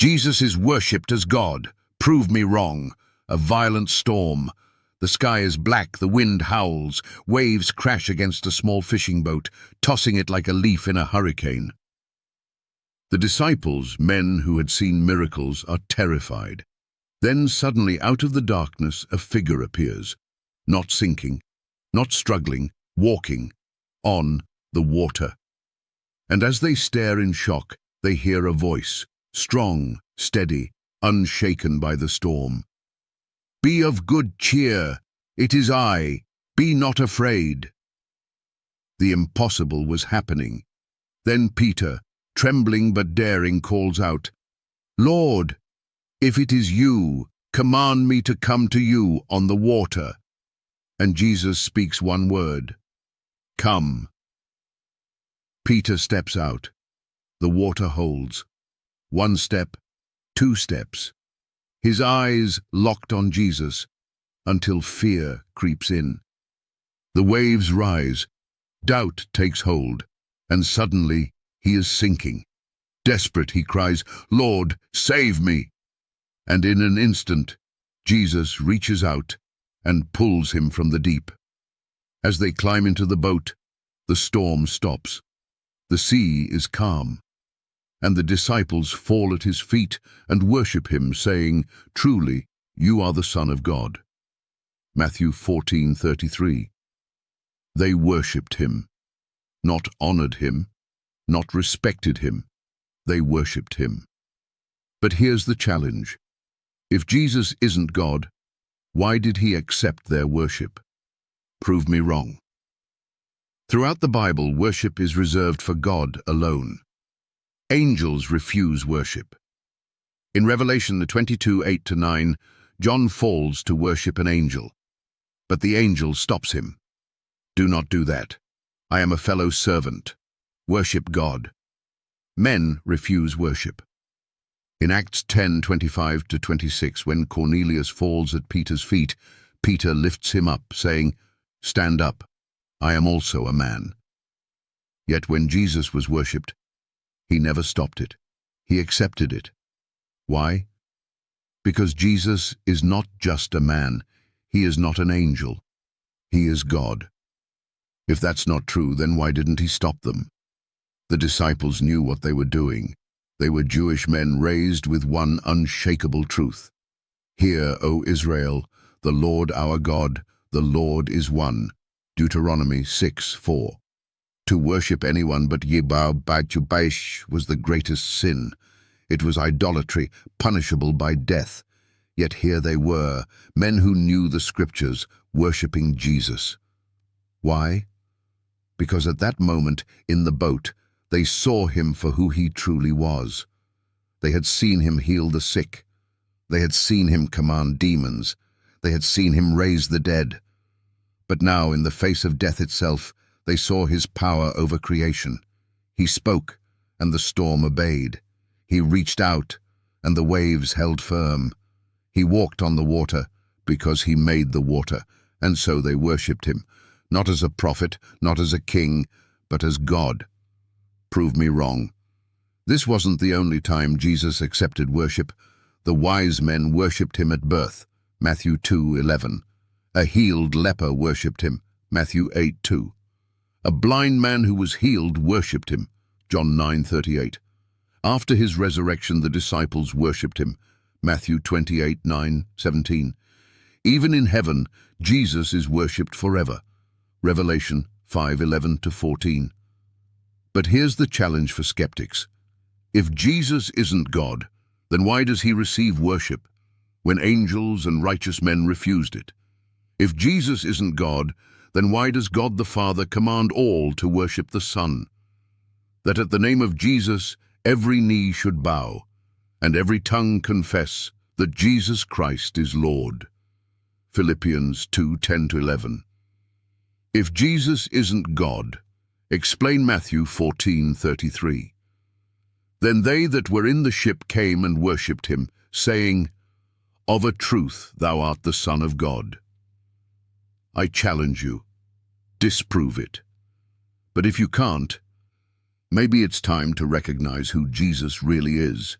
Jesus is worshipped as God. Prove me wrong. A violent storm. The sky is black, the wind howls, waves crash against a small fishing boat, tossing it like a leaf in a hurricane. The disciples, men who had seen miracles, are terrified. Then suddenly out of the darkness a figure appears, not sinking, not struggling, walking on the water. And as they stare in shock, they hear a voice, strong, steady, unshaken by the storm. Be of good cheer, it is I, be not afraid. The impossible was happening. Then Peter, trembling but daring, calls out, Lord, if it is you, command me to come to you on the water. And Jesus speaks one word, come. Peter steps out. The water holds. 1 step, 2 steps. His eyes locked on Jesus until fear creeps in. The waves rise, doubt takes hold, and suddenly he is sinking. Desperate, he cries, Lord, save me! And in an instant, Jesus reaches out and pulls him from the deep. As they climb into the boat, the storm stops. The sea is calm, and the disciples fall at his feet and worship him, saying, Truly, you are the Son of God. Matthew 14:33. They worshipped him, not honored him, not respected him. They worshipped him. But here's the challenge. If Jesus isn't God, why did he accept their worship? Prove me wrong. Throughout the Bible, worship is reserved for God alone. Angels refuse worship. In Revelation 22:8-9, John falls to worship an angel, but the angel stops him. Do not do that. I am a fellow servant. Worship God. Men refuse worship. In Acts 10:25-26, when Cornelius falls at Peter's feet, Peter lifts him up, saying, Stand up, I am also a man. Yet when Jesus was worshipped, he never stopped it. He accepted it. Why? Because Jesus is not just a man. He is not an angel. He is God. If that's not true, then why didn't he stop them? The disciples knew what they were doing. They were Jewish men raised with one unshakable truth. Hear, O Israel, the Lord our God, the Lord is one. Deuteronomy 6:4. To worship anyone but Yahweh was the greatest sin. It was idolatry, punishable by death. Yet here they were, men who knew the scriptures, worshipping Jesus. Why? Because at that moment, in the boat, they saw him for who he truly was. They had seen him heal the sick. They had seen him command demons. They had seen him raise the dead. But now, in the face of death itself, they saw his power over creation. He spoke, and the storm obeyed. He reached out, and the waves held firm. He walked on the water, because he made the water, and so they worshipped him, not as a prophet, not as a king, but as God. Prove me wrong. This wasn't the only time Jesus accepted worship. The wise men worshipped him at birth, Matthew 2:11. A healed leper worshipped him, Matthew 8:2. A blind man who was healed worshipped him, John 9:38. After his resurrection, the disciples worshipped him, Matthew 28:9-17. Even in heaven, Jesus is worshipped forever, Revelation 5:11-14. But here's the challenge for skeptics. If Jesus isn't God, then why does he receive worship when angels and righteous men refused it? If Jesus isn't God, then why does God the Father command all to worship the Son? That at the name of Jesus, every knee should bow, and every tongue confess that Jesus Christ is Lord. Philippians 2:10-11. If Jesus isn't God, explain Matthew 14:33. Then they that were in the ship came and worshipped him, saying, Of a truth thou art the Son of God. I challenge you, disprove it. But if you can't, maybe it's time to recognize who Jesus really is.